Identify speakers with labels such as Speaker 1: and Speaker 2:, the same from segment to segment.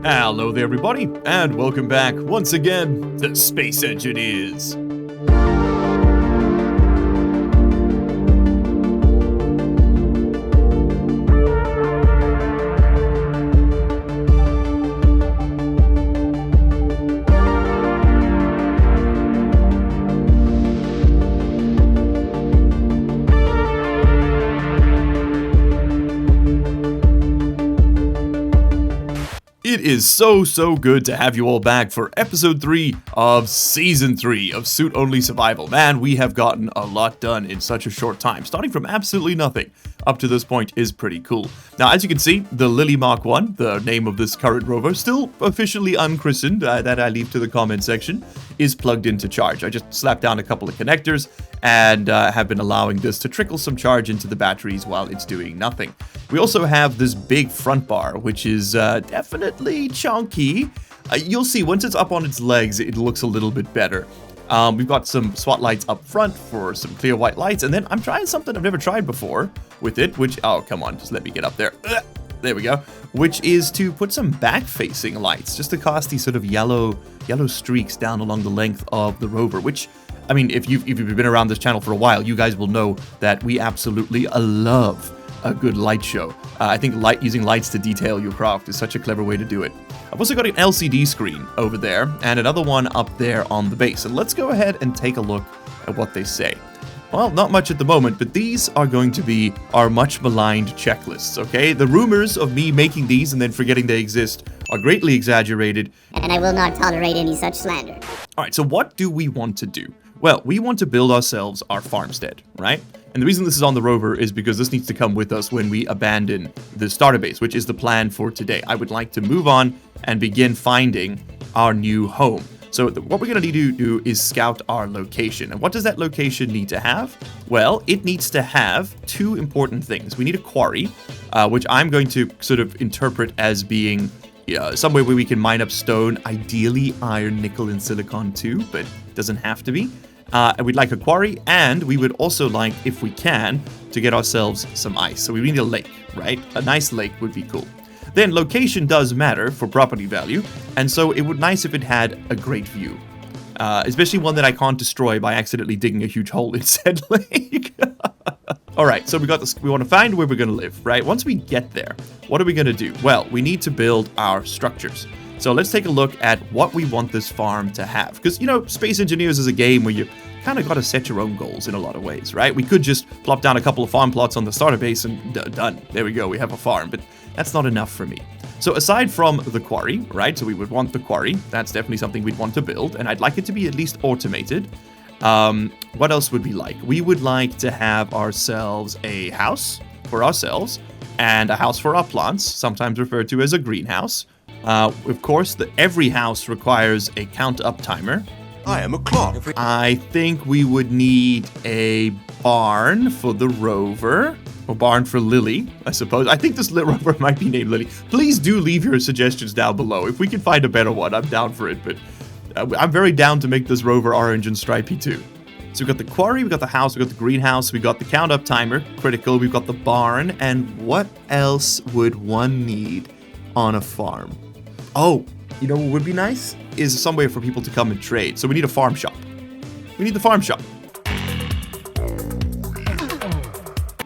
Speaker 1: Hello there everybody, and welcome back once again to Space Engineers. It is so good to have you all back for episode 3 of season 3 of Suit Only Survival. Man, we have gotten a lot done in such a short time. Starting from absolutely nothing up to this point is pretty cool. Now, as you can see, the Lily Mark 1, the name of this current rover, still officially unchristened, that I leave to the comment section, is plugged into charge. I just slapped down a couple of connectors and have been allowing this to trickle some charge into the batteries while it's doing nothing. We also have this big front bar, which is definitely chunky. You'll see, once it's up on its legs, it looks a little bit better. We've got some spotlights up front for some clear white lights, and then I'm trying something I've never tried before with it, which, oh, come on, just let me get up there. There we go. Which is to put some back-facing lights, just to cast these sort of yellow streaks down along the length of the rover, which, I mean, if you've been around this channel for a while, you guys will know that we absolutely love a good light show. I think using lights to detail your craft is such a clever way to do it. I've also got an LCD screen over there and another one up there on the base. And let's go ahead and take a look at what they say. Well, not much at the moment, but these are going to be our much maligned checklists, okay? The rumors of me making these and then forgetting they exist are greatly exaggerated.
Speaker 2: And I will not tolerate any such slander.
Speaker 1: All right, so what do we want to do? Well, we want to build ourselves our farmstead, right? And the reason this is on the rover is because this needs to come with us when we abandon the starter base, which is the plan for today. I would like to move on and begin finding our new home. So what we're going to need to do is scout our location. And what does that location need to have? Well, it needs to have two important things. We need a quarry, which I'm going to sort of interpret as being somewhere where we can mine up stone, ideally iron, nickel, and silicon too, but it doesn't have to be. We'd like a quarry, and we would also like, if we can, to get ourselves some ice. So we need a lake, right? A nice lake would be cool. Then location does matter for property value, and so it would be nice if it had a great view. Especially one that I can't destroy by accidentally digging a huge hole in said lake. Alright, so we want to find where we're going to live, right? Once we get there, what are we going to do? Well, we need to build our structures. So let's take a look at what we want this farm to have. Because, you know, Space Engineers is a game where you kind of got to set your own goals in a lot of ways, right? We could just plop down a couple of farm plots on the starter base and done. There we go, we have a farm, but that's not enough for me. So aside from the quarry, right, so we would want the quarry. That's definitely something we'd want to build, and I'd like it to be at least automated. What else would we like? We would like to have ourselves a house for ourselves and a house for our plants, sometimes referred to as a greenhouse. Of course, every house requires a count-up timer.
Speaker 3: I am a clock.
Speaker 1: I think we would need a barn for the rover. Or barn for Lily, I suppose. I think this rover might be named Lily. Please do leave your suggestions down below. If we can find a better one, I'm down for it. But I'm very down to make this rover orange and stripy too. So we've got the quarry, we've got the house, we've got the greenhouse, we've got the count-up timer, critical, we've got the barn. And what else would one need on a farm? Oh, you know what would be nice? Is somewhere for people to come and trade. So we need a farm shop. We need the farm shop.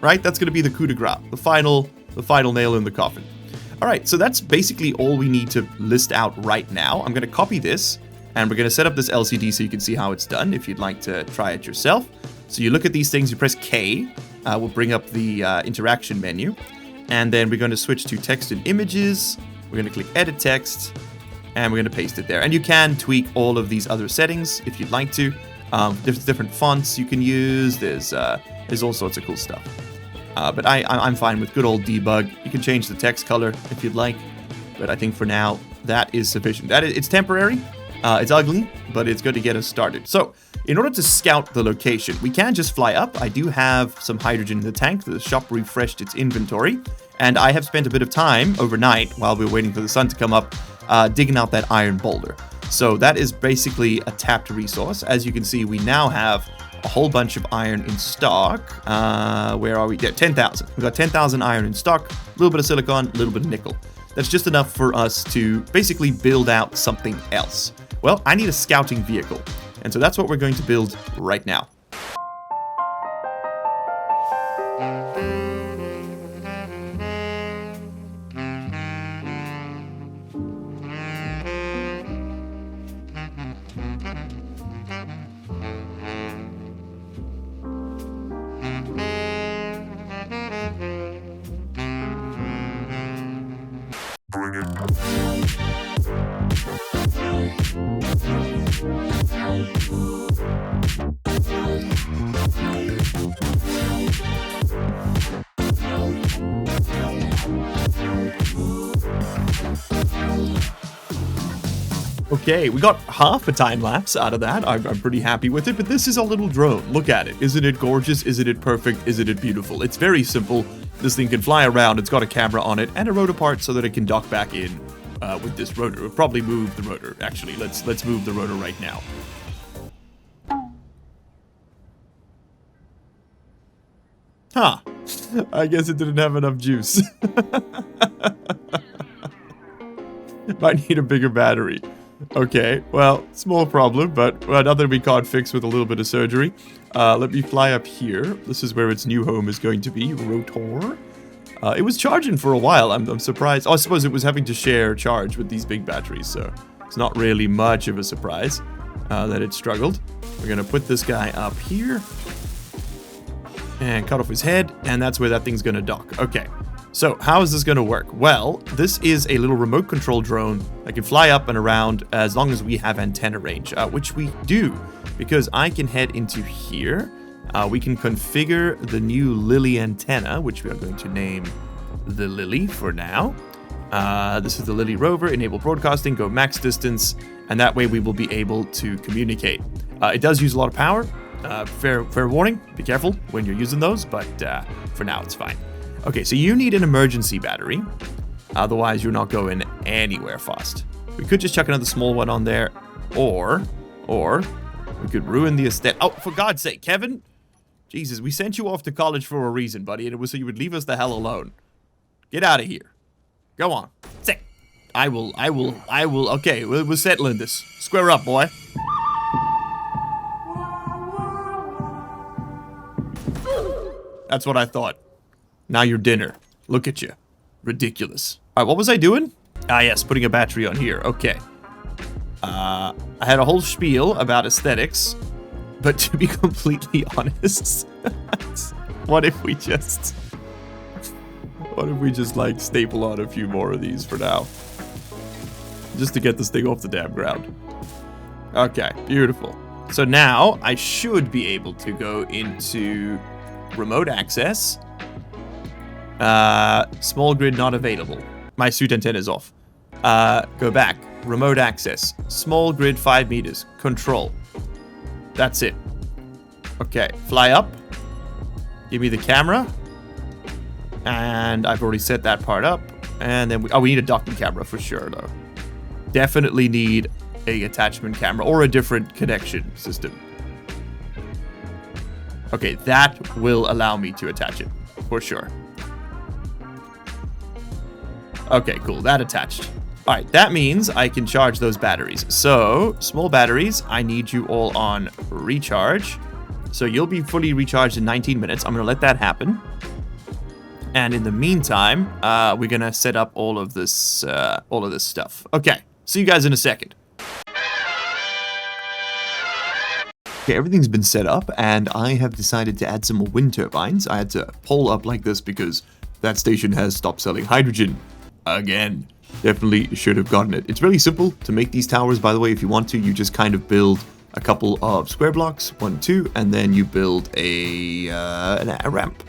Speaker 1: Right? That's going to be the coup de grace, the final nail in the coffin. All right, so that's basically all we need to list out right now. I'm going to copy this, and we're going to set up this LCD so you can see how it's done if you'd like to try it yourself. So you look at these things, you press K, will bring up the interaction menu, and then we're going to switch to text and images. We're going to click edit text, and we're going to paste it there. And you can tweak all of these other settings if you'd like to. There's different fonts you can use. There's all sorts of cool stuff. But I'm fine with good old debug. You can change the text color if you'd like, but I think for now that is sufficient. It's temporary, it's ugly, but it's good to get us started. So in order to scout the location, we can just fly up. I do have some hydrogen in the tank. The shop refreshed its inventory, and I have spent a bit of time overnight while we were waiting for the sun to come up, digging out that iron boulder. So that is basically a tapped resource. As you can see, we now have a whole bunch of iron in stock. Where are we? Yeah, 10,000. We've got 10,000 iron in stock, a little bit of silicon, a little bit of nickel. that's just enough for us to basically build out something else. Well, I need a scouting vehicle, and so that's what we're going to build right now. Okay, we got half a time lapse out of that. I'm pretty happy with it, but this is a little drone. Look at it. Isn't it gorgeous? Isn't it perfect? Isn't it beautiful? It's very simple. This thing can fly around. It's got a camera on it and a rotor part so that it can dock back in with this rotor. We'll probably move the rotor. Actually, let's move the rotor right now. Huh. I guess it didn't have enough juice. Might need a bigger battery. Okay, well, small problem, but another we can't fix with a little bit of surgery. Let me fly up here. This is where its new home is going to be, rotor. It was charging for a while. I'm surprised. Oh, I suppose it was having to share charge with these big batteries, so it's not really much of a surprise that it struggled. We're going to put this guy up here and cut off his head, and that's where that thing's going to dock. Okay. So, how is this going to work? Well, this is a little remote control drone that can fly up and around as long as we have antenna range, which we do, because I can head into here. We can configure the new Lily antenna, which we are going to name the Lily for now. This is the Lily rover, enable broadcasting, go max distance, and that way we will be able to communicate. It does use a lot of power. Fair warning, be careful when you're using those, but for now it's fine. Okay, so you need an emergency battery, otherwise you're not going anywhere fast. We could just chuck another small one on there, or we could ruin the aesthetic. Oh, for God's sake, Kevin! Jesus, we sent you off to college for a reason, buddy, and it was so you would leave us the hell alone. Get out of here. Go on. Say, I will, okay, we're settling this. Square up, boy. That's what I thought. Now your dinner. Look at you. Ridiculous. All right, what was I doing? Ah, yes, putting a battery on here. Okay. I had a whole spiel about aesthetics, but to be completely honest, what if we just like staple on a few more of these for now? Just to get this thing off the damn ground. Okay, beautiful. So now I should be able to go into remote access. Small grid not available. My suit antenna is off. Go back. Remote access. Small grid 5 meters. Control. That's it. Okay, fly up. Give me the camera. And I've already set that part up. And then we need a docking camera for sure though. Definitely need a attachment camera or a different connection system. Okay, that will allow me to attach it for sure. Okay, cool. That attached. All right, that means I can charge those batteries. So, small batteries, I need you all on recharge. So you'll be fully recharged in 19 minutes. I'm going to let that happen. And in the meantime, we're going to set up all of this stuff. Okay, see you guys in a second. Okay, everything's been set up, and I have decided to add some more wind turbines. I had to pull up like this because that station has stopped selling hydrogen. Again, definitely should have gotten it. It's really simple to make these towers, by the way. If you want to, you just kind of build a couple of square blocks, 1, 2, and then you build a ramp.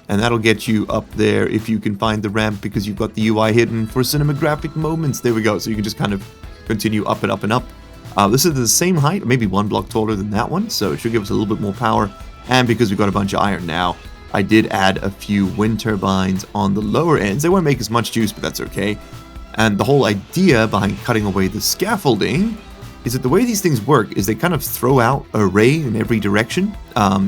Speaker 1: And that'll get you up there if you can find the ramp, because you've got the UI hidden for cinematographic moments. There we go. So you can just kind of continue up and up and up. This is the same height, maybe 1 block taller than that one, so it should give us a little bit more power. And because we've got a bunch of iron now, I did add a few wind turbines on the lower ends. They won't make as much juice, but that's okay. And the whole idea behind cutting away the scaffolding is that the way these things work is they kind of throw out a ray in every direction,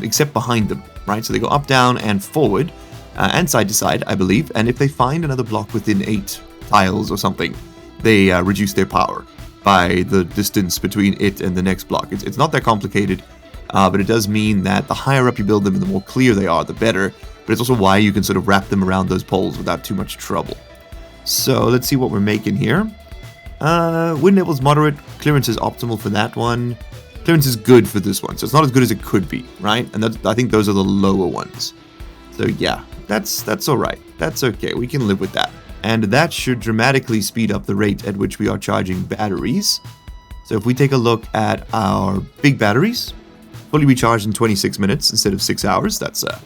Speaker 1: except behind them, right? So they go up, down, and forward, and side to side, I believe. And if they find another block within 8 tiles or something, they reduce their power by the distance between it and the next block. It's not that complicated, but it does mean that the higher up you build them and the more clear they are, the better. But it's also why you can sort of wrap them around those poles without too much trouble. So let's see what we're making here. Wind level's moderate, clearance is optimal for that one. Clearance is good for this one, so it's not as good as it could be, right? And I think those are the lower ones. So yeah, that's alright. That's okay, we can live with that. And that should dramatically speed up the rate at which we are charging batteries. So if we take a look at our big batteries, fully recharged in 26 minutes instead of 6 hours, that's a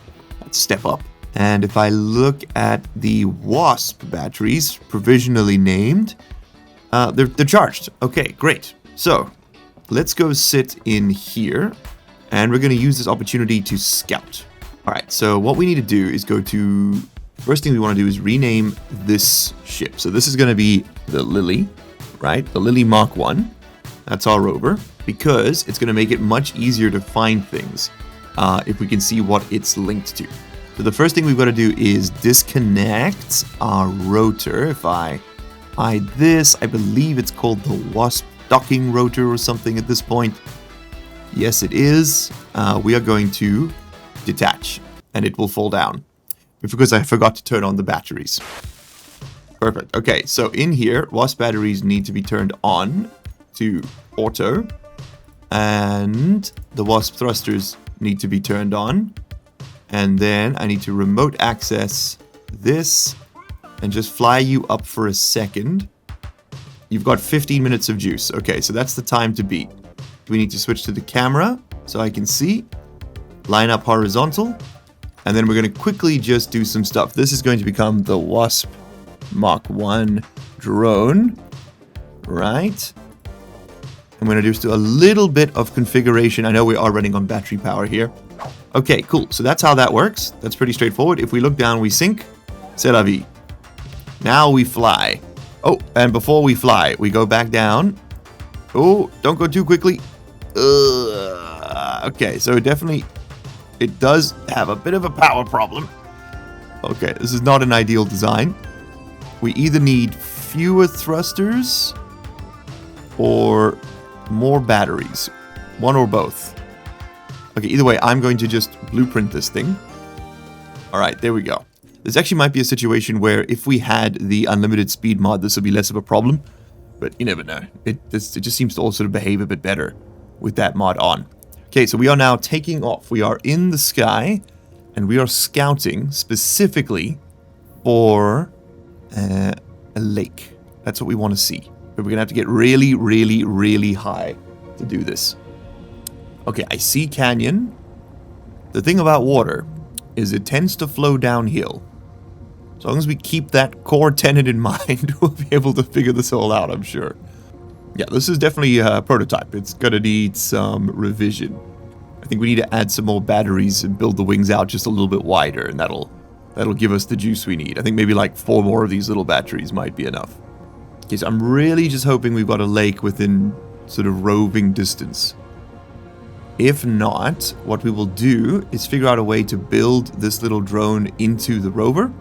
Speaker 1: step up. And if I look at the Wasp batteries, provisionally named, they're charged. Okay, great. So let's go sit in here, and we're going to use this opportunity to scout. All right, so what we need to do is go to... First thing we want to do is rename this ship. So this is going to be the Lily, right? The Lily Mark 1. That's our rover, because it's going to make it much easier to find things if we can see what it's linked to. So the first thing we've got to do is disconnect our rotor. If I hide this, I believe it's called the Wasp docking rotor or something at this point. Yes, it is. We are going to detach, and it will fall down. Because I forgot to turn on the batteries. Perfect. Okay, so in here, Wasp batteries need to be turned on to auto. And the Wasp thrusters need to be turned on. And then I need to remote access this and just fly you up for a second. You've got 15 minutes of juice. Okay, so that's the time to beat. We need to switch to the camera so I can see. Line up horizontal. And then we're going to quickly just do some stuff. This is going to become the Wasp Mark 1 drone, right? I'm going to just do a little bit of configuration. I know we are running on battery power here. Okay, cool. So that's how that works. That's pretty straightforward. If we look down, we sink. C'est la vie. Now we fly. Oh, and before we fly, we go back down. Oh, don't go too quickly. Okay, so definitely... It does have a bit of a power problem. Okay, this is not an ideal design. We either need fewer thrusters or more batteries. One or both. Okay, either way, I'm going to just blueprint this thing. Alright, there we go. This actually might be a situation where if we had the unlimited speed mod, this would be less of a problem. But you never know. It just seems to all sort of behave a bit better with that mod on. Okay, so we are now taking off. We are in the sky, and we are scouting specifically for a lake. That's what we want to see. But we're going to have to get really, really, really high to do this. Okay, I see canyon. The thing about water is it tends to flow downhill. As long as we keep that core tenet in mind, we'll be able to figure this all out, I'm sure. Yeah, this is definitely a prototype. It's gonna need some revision. I think we need to add some more batteries and build the wings out just a little bit wider, and that'll give us the juice we need. I think maybe like 4 more of these little batteries might be enough. Okay, so I'm really just hoping we've got a lake within sort of roving distance. If not, what we will do is figure out a way to build this little drone into the rover.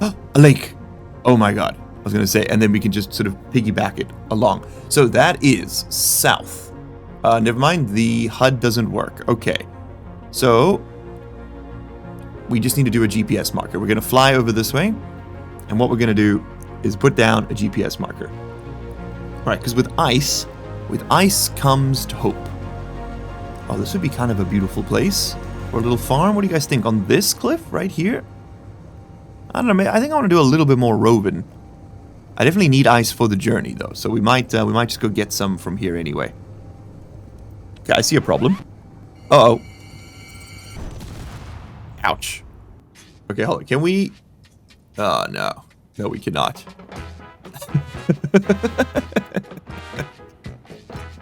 Speaker 1: Oh, a lake! Oh my god. I was going to say, and then we can just sort of piggyback it along. So that is south. Never mind, the HUD doesn't work. Okay. So we just need to do a GPS marker. We're going to fly over this way. And what we're going to do is put down a GPS marker. All right, because with ice comes hope. Oh, this would be kind of a beautiful place. Or a little farm. What do you guys think? On this cliff right here? I don't know. I think I want to do a little bit more roving. I definitely need ice for the journey, though, so we might just go get some from here anyway. Okay, I see a problem. Uh-oh. Ouch. Okay, hold on. Can we... Oh, no. No, we cannot.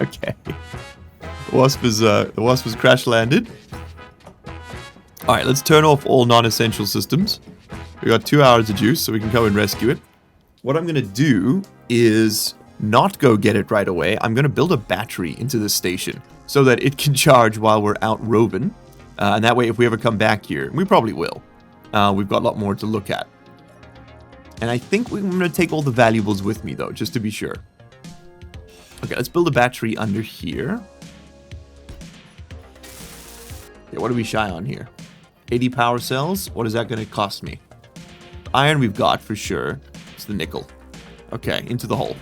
Speaker 1: Okay. The Wasp is crash landed. Alright, let's turn off all non-essential systems. We got 2 hours of juice, so we can go and rescue it. What I'm going to do is not go get it right away. I'm going to build a battery into this station so that it can charge while we're out roving. And that way, if we ever come back here, we probably will, we've got a lot more to look at. And I think I'm going to take all the valuables with me, though, just to be sure. Okay, let's build a battery under here. Okay, what are we shy on here? 80 power cells. What is that going to cost me? Iron we've got for sure. It's the nickel. Okay, into the hole.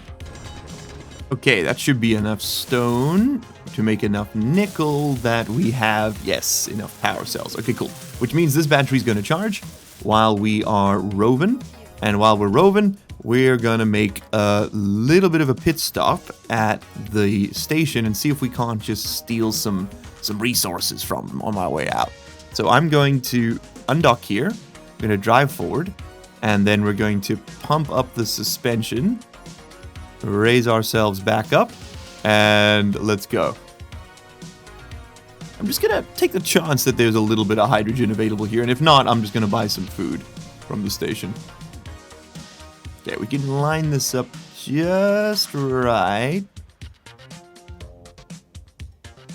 Speaker 1: Okay, that should be enough stone to make enough nickel that we have, yes, enough power cells. Okay, cool. Which means this battery's going to charge while we are roving. And while we're roving, we're going to make a little bit of a pit stop at the station and see if we can't just steal some resources from them on my way out. So I'm going to undock here. I'm going to drive forward. And then we're going to pump up the suspension. Raise ourselves back up. And let's go. I'm just going to take the chance that there's a little bit of hydrogen available here. And if not, I'm just going to buy some food from the station. Okay, we can line this up just right.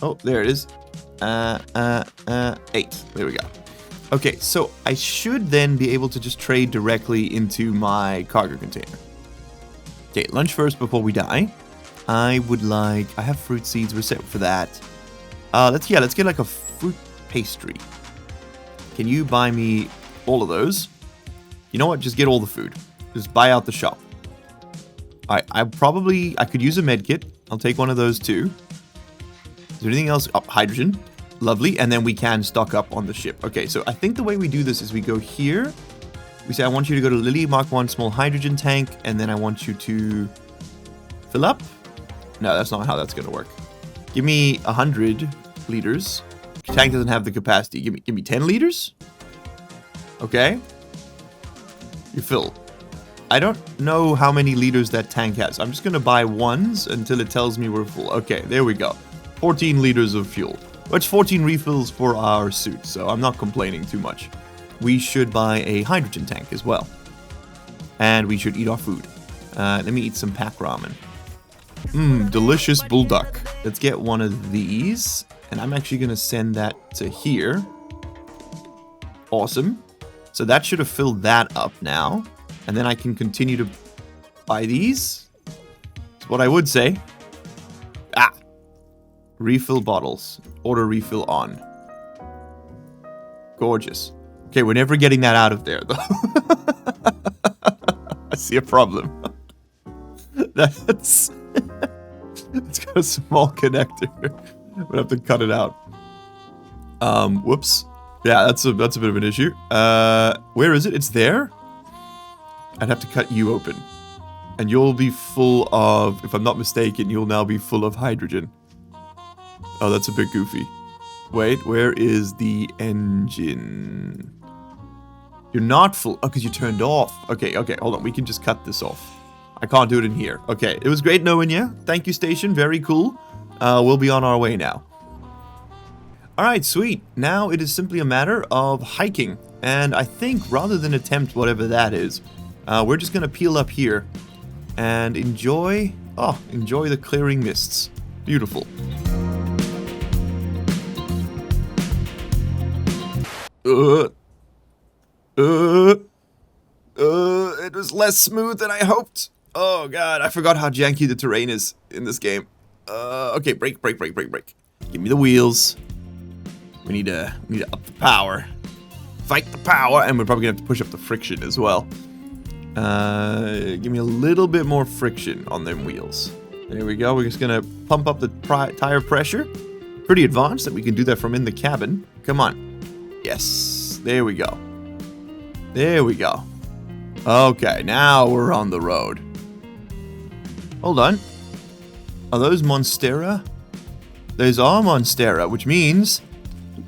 Speaker 1: Oh, there it is. 8. There we go. Okay, so I should then be able to just trade directly into my cargo container. Okay, lunch first before we die. I have fruit seeds. We're set for that. Let's get like a fruit pastry. Can you buy me all of those? You know what? Just get all the food. Just buy out the shop. Alright, I could use a med kit. I'll take one of those too. Is there anything else? Oh, hydrogen. Lovely. And then we can stock up on the ship. Okay, so I think the way we do this is we go here. We say, I want you to go to Lily, Mark 1, small hydrogen tank. And then I want you to fill up. No, that's not how that's going to work. Give me 100 liters. The tank doesn't have the capacity. Give me 10 liters. Okay. You fill. I don't know how many liters that tank has. I'm just going to buy ones until it tells me we're full. Okay, there we go. 14 liters of fuel. Which 14 refills for our suit, so I'm not complaining too much. We should buy a hydrogen tank as well. And we should eat our food. Let me eat some pack ramen. Delicious bulldog. Let's get one of these. And I'm actually going to send that to here. Awesome. So that should have filled that up now. And then I can continue to buy these. That's what I would say. Refill bottles. Order refill on. Gorgeous. Okay, we're never getting that out of there, though. I see a problem. It's got a small connector. I'm gonna have to cut it out. Whoops. Yeah, that's a bit of an issue. Where is it? It's there? I'd have to cut you open. And you'll be full of, if I'm not mistaken, you'll now be full of hydrogen. Oh, that's a bit goofy. Wait, where is the engine? You're not full. Oh, because you turned off. Okay, hold on. We can just cut this off. I can't do it in here. Okay, it was great knowing you. Thank you, station. Very cool. We'll be on our way now. Alright, sweet. Now it is simply a matter of hiking. And I think rather than attempt whatever that is, we're just going to peel up here and enjoy the clearing mists. Beautiful. It was less smooth than I hoped. Oh god, I forgot how janky the terrain is in this game. Okay, brake. Give me the wheels. We need to up the power. Fight the power, and we're probably gonna have to push up the friction as well. Give me a little bit more friction on them wheels. There we go. We're just gonna pump up the tire pressure. Pretty advanced that we can do that from in the cabin. Come on. Yes, there we go. There we go. Okay, now we're on the road. Hold on. Are those Monstera? Those are Monstera, which means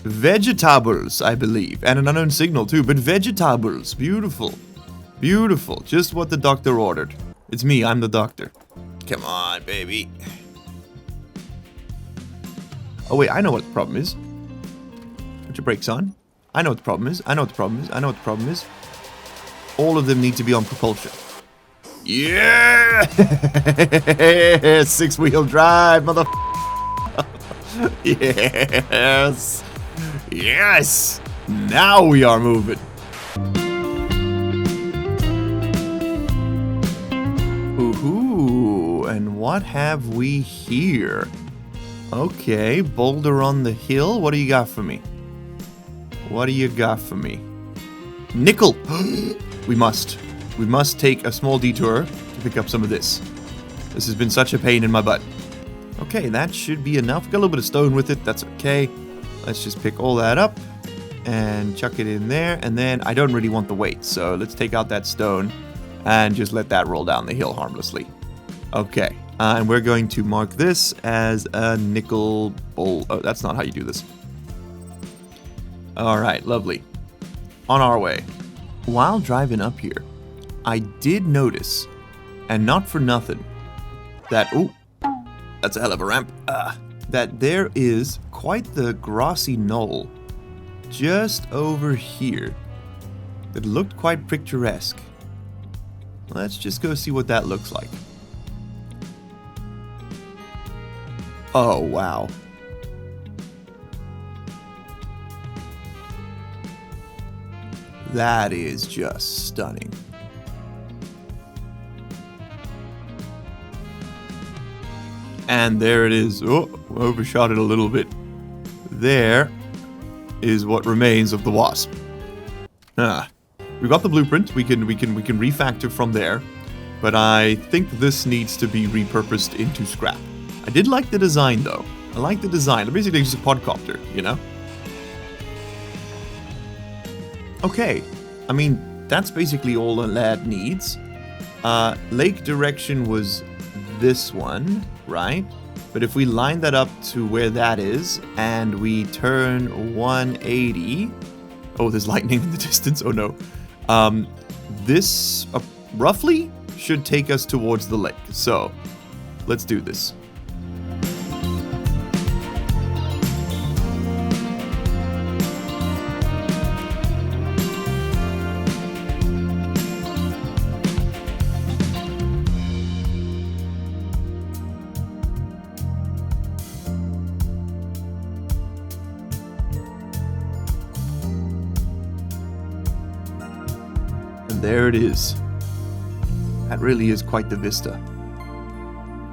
Speaker 1: vegetables, I believe. And an unknown signal too, but vegetables. Beautiful. Beautiful. Just what the doctor ordered. It's me, I'm the doctor. Come on, baby. Oh wait, I know what the problem is. Put your brakes on. I know what the problem is. All of them need to be on propulsion. Yeah! 6-wheel drive, mother. Yes! Yes! Now we are moving. and what have we here? Okay, boulder on the hill. What do you got for me? What do you got for me? Nickel! We must take a small detour to pick up some of this. This has been such a pain in my butt. Okay, that should be enough. Got a little bit of stone with it. That's okay. Let's just pick all that up and chuck it in there. And then I don't really want the weight, so let's take out that stone and just let that roll down the hill harmlessly. Okay, and we're going to mark this as a nickel bowl. Oh, that's not how you do this. All right, lovely. On our way. While driving up here, I did notice, and not for nothing, that, ooh, that's a hell of a ramp, that there is quite the grassy knoll just over here that looked quite picturesque. Let's just go see what that looks like. Oh, wow. That is just stunning. And there it is. Oh, overshot it a little bit. There is what remains of the Wasp. We've got the blueprint. We can refactor from there. But I think this needs to be repurposed into scrap. I did like the design though. I like the design. Basically just a quadcopter, you know? Okay. I mean, that's basically all a lad needs. Lake direction was this one, right? But if we line that up to where that is, and we turn 180... Oh, there's lightning in the distance. Oh, no. This roughly should take us towards the lake. So, let's do this. There it is. That really is quite the vista.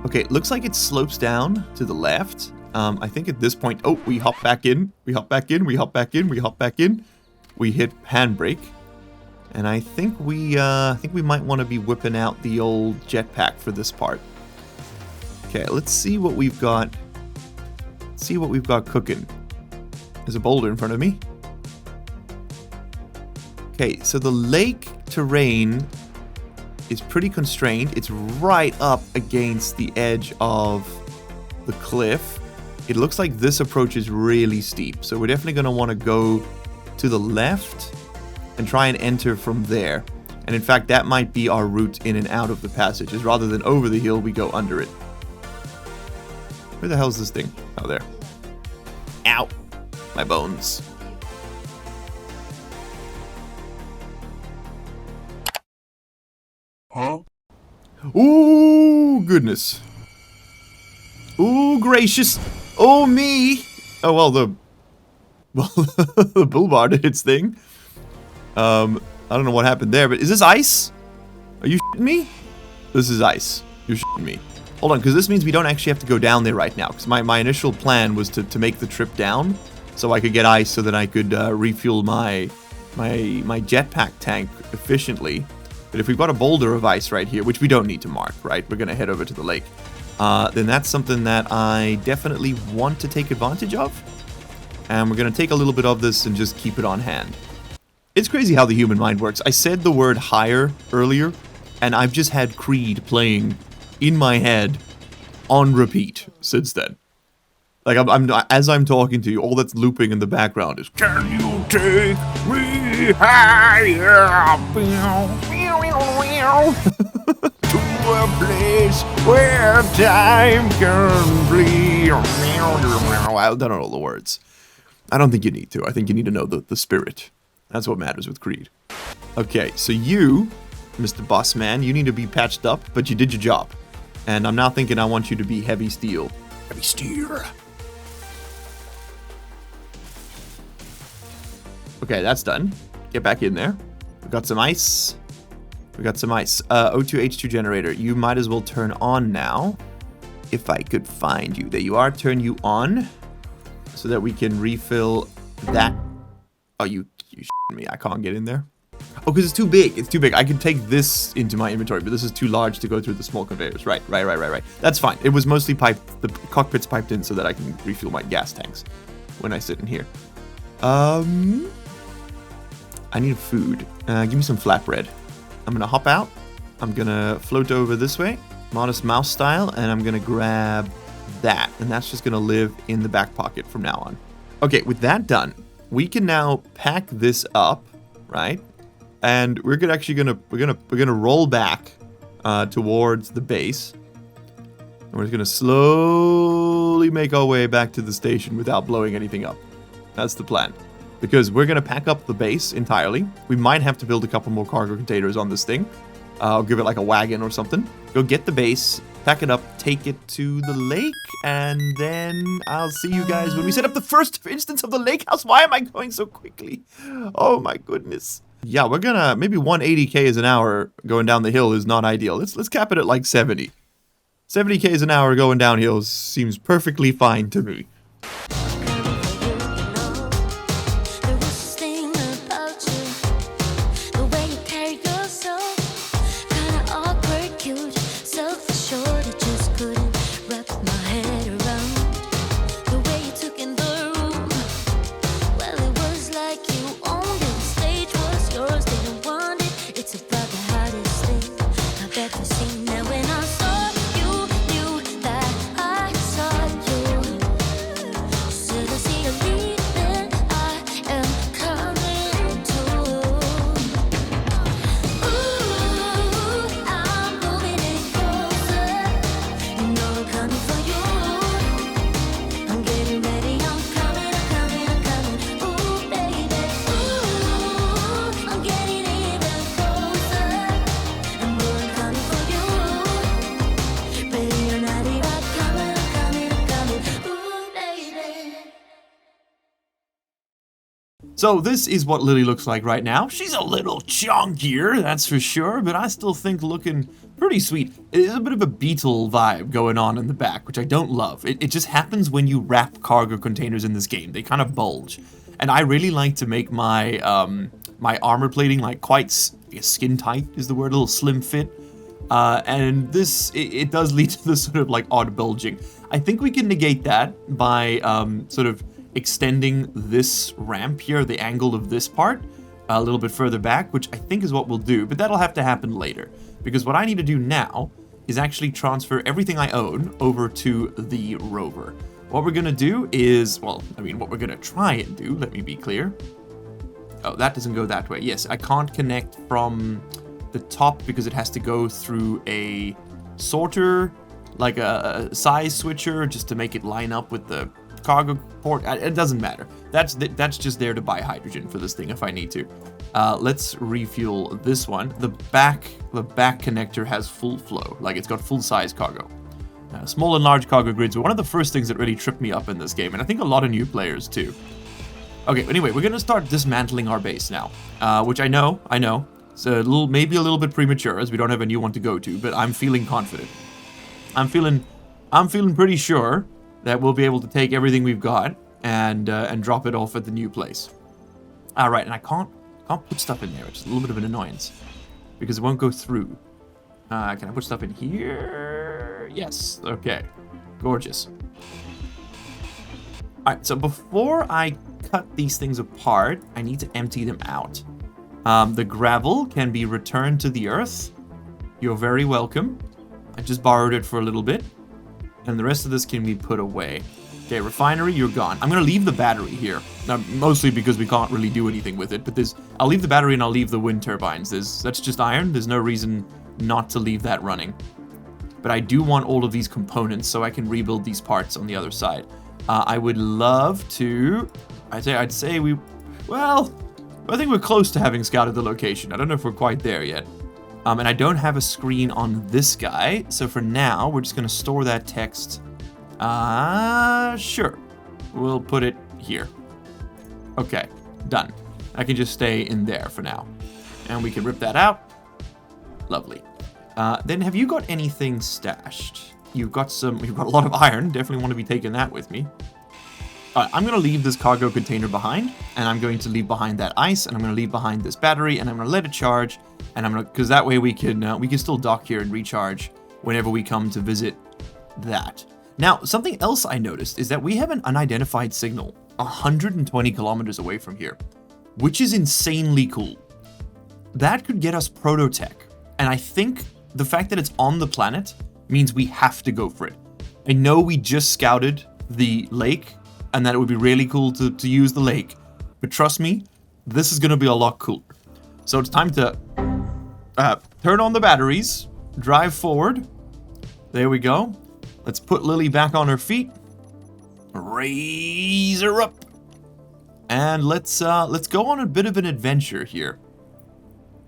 Speaker 1: Okay, it looks like it slopes down to the left. I think at this point... Oh, we hop back in. We hop back in. We hop back in. We hop back in. We hit handbrake. And I think we might want to be whipping out the old jetpack for this part. Okay, let's see what we've got. See what we've got cooking. There's a boulder in front of me. Okay, so the lake terrain is pretty constrained. It's right up against the edge of the cliff. It looks like this approach is really steep, so we're definitely going to want to go to the left and try and enter from there. And in fact, that might be our route in and out of the passages. Rather than over the hill, we go under it. Where the hell is this thing? Oh, there. Ow! My bones.
Speaker 3: Huh?
Speaker 1: Ooh, goodness. Ooh, gracious. Oh, me. Oh, well, the bull bar did its thing. I don't know what happened there, but is this ice? Are you shitting me? This is ice. You're shitting me. Hold on, because this means we don't actually have to go down there right now. Because my initial plan was to make the trip down so I could get ice so that I could refuel my jetpack tank efficiently. But if we've got a boulder of ice right here, which we don't need to mark, right? We're going to head over to the lake. Then that's something that I definitely want to take advantage of. And we're going to take a little bit of this and just keep it on hand. It's crazy how the human mind works. I said the word higher earlier, and I've just had Creed playing in my head on repeat since then. Like, as I'm talking to you, all that's looping in the background is, "Can you take me higher?" To a place where time can bleed. I don't know all the words. I don't think you need to. I think you need to know the spirit. That's what matters with Creed. Okay, so you, Mr. Boss Man, you need to be patched up, but you did your job. And I'm now thinking I want you to be heavy steel. Heavy steel. Okay, that's done. Get back in there. We've got some ice. We got some ice. O2H2 generator. You might as well turn on now. If I could find you. There you are. Turn you on. So that we can refill that. Oh, you shitting me. I can't get in there. Oh, because it's too big. It's too big. I could take this into my inventory, but this is too large to go through the small conveyors. Right. That's fine. It was mostly piped. The cockpit's piped in so that I can refuel my gas tanks when I sit in here. I need food. Give me some flatbread. I'm gonna hop out. I'm gonna float over this way, Modest Mouse style, and I'm gonna grab that. And that's just gonna live in the back pocket from now on. Okay, with that done, we can now pack this up, right? And we're gonna roll back towards the base. And we're just gonna slowly make our way back to the station without blowing anything up. That's the plan. Because we're going to pack up the base entirely. We might have to build a couple more cargo containers on this thing. I'll give it like a wagon or something. Go get the base, pack it up, take it to the lake, and then I'll see you guys when we set up the first instance of the lake house. Why am I going so quickly? Oh my goodness. Yeah, we're gonna, maybe 180 k's an hour going down the hill is not ideal. Let's cap it at like 70. 70 k's an hour going downhill seems perfectly fine to me. So this is what Lily looks like right now. She's a little chunkier, that's for sure, but I still think looking pretty sweet. There's a bit of a beetle vibe going on in the back, which I don't love. It just happens when you wrap cargo containers in this game. They kind of bulge. And I really like to make my my armor plating like quite skin tight is the word, a little slim fit. And this, it does lead to this sort of like odd bulging. I think we can negate that by sort of extending this ramp here, the angle of this part, a little bit further back, which I think is what we'll do, but that'll have to happen later. Because what I need to do now is actually transfer everything I own over to the rover. What we're gonna do is, well, I mean, what we're gonna try and do, let me be clear. Oh, that doesn't go that way. Yes, I can't connect from the top because it has to go through a sorter, like a size switcher, just to make it line up with the cargo port. It doesn't matter. That's just there to buy hydrogen for this thing if I need to. Let's refuel this one. The back connector has full flow, like it's got full size cargo. Small and large cargo grids were one of the first things that really tripped me up in this game, and I think a lot of new players too. Okay, anyway, we're gonna start dismantling our base now, which I know, it's maybe a little bit premature as we don't have a new one to go to, but I'm feeling confident. I'm feeling pretty sure that we'll be able to take everything we've got and drop it off at the new place. All right, and I can't put stuff in there, which is a little bit of an annoyance because it won't go through. Can I put stuff in here? Yes. Okay. Gorgeous. All right. So before I cut these things apart, I need to empty them out. The gravel can be returned to the earth. You're very welcome. I just borrowed it for a little bit. And the rest of this can be put away. Okay, refinery, you're gone. I'm going to leave the battery here. Now, mostly because we can't really do anything with it. But I'll leave the battery and I'll leave the wind turbines. That's just iron. There's no reason not to leave that running. But I do want all of these components so I can rebuild these parts on the other side. I would love to... I'd say we... Well, I think we're close to having scouted the location. I don't know if we're quite there yet. And I don't have a screen on this guy, so for now, we're just going to store that text. Sure. We'll put it here. Okay, done. I can just stay in there for now. And we can rip that out. Lovely. Then have you got anything stashed? You've got a lot of iron. Definitely want to be taking that with me. I'm going to leave this cargo container behind, and I'm going to leave behind that ice, and I'm going to leave behind this battery, and I'm going to let it charge, and because that way we can still dock here and recharge whenever we come to visit that. Now, something else I noticed is that we have an unidentified signal 120 kilometers away from here, which is insanely cool. That could get us prototech, and I think the fact that it's on the planet means we have to go for it. I know we just scouted the lake, and that it would be really cool to use the lake, but trust me, this is going to be a lot cooler. So it's time to turn on the batteries, drive forward. There we go. Let's put Lily back on her feet, raise her up, and let's go on a bit of an adventure here.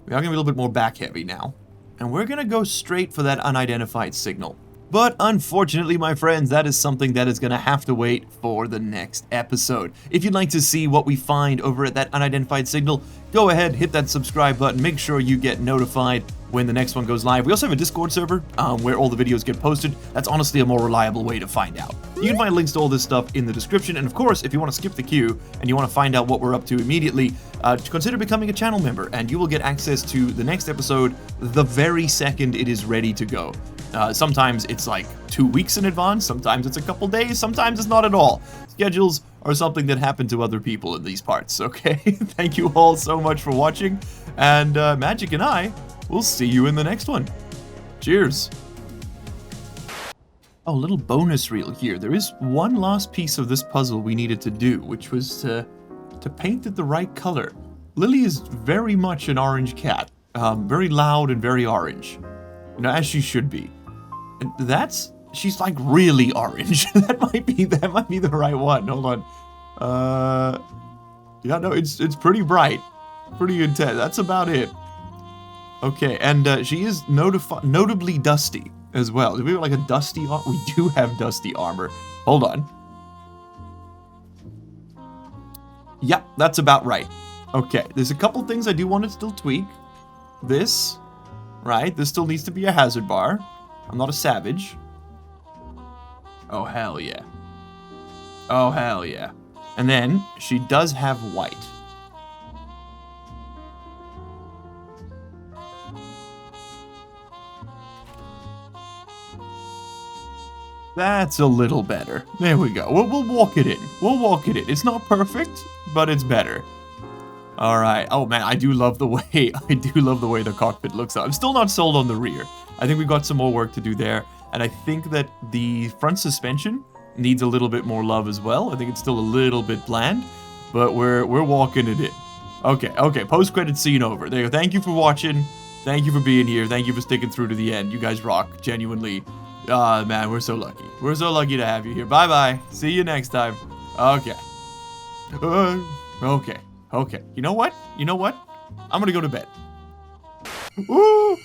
Speaker 1: We are going to be a little bit more back heavy now, and we're going to go straight for that unidentified signal. But unfortunately, my friends, that is something that is going to have to wait for the next episode. If you'd like to see what we find over at that unidentified signal, go ahead, hit that subscribe button, make sure you get notified when the next one goes live. We also have a Discord server where all the videos get posted. That's honestly a more reliable way to find out. You can find links to all this stuff in the description, and of course, if you want to skip the queue and you want to find out what we're up to immediately, consider becoming a channel member, and you will get access to the next episode the very second it is ready to go. Sometimes it's like 2 weeks in advance, sometimes it's a couple days, sometimes it's not at all. Schedules are something that happen to other people in these parts, okay? Thank you all so much for watching, and Magic and I will see you in the next one. Cheers! Oh, little bonus reel here. There is one last piece of this puzzle we needed to do, which was to paint it the right color. Lily is very much an orange cat. Very loud and very orange. You know, as she should be. And she's like really orange. that might be the right one. Hold on. Yeah, no, it's pretty bright. Pretty intense. That's about it. Okay, and she is notably dusty as well. Do we have like a dusty armor? We do have dusty armor. Hold on. Yep, that's about right. Okay, there's a couple things I do want to still tweak. This, right? This still needs to be a hazard bar. I'm not a savage. Oh, hell yeah. Oh, hell yeah. And then, she does have white. That's a little better. There we go. We'll walk it in. We'll walk it in. It's not perfect, but it's better. All right. Oh man, I do love the way the cockpit looks. I'm still not sold on the rear. I think we've got some more work to do there, and I think that the front suspension needs a little bit more love as well. I think it's still a little bit bland, but we're walking it in. Okay. Post-credit scene over. There you go. Thank you for watching. Thank you for being here. Thank you for sticking through to the end. You guys rock. Genuinely. Man, we're so lucky. We're so lucky to have you here. Bye-bye. See you next time. Okay. Okay. You know what? I'm gonna go to bed. Ooh.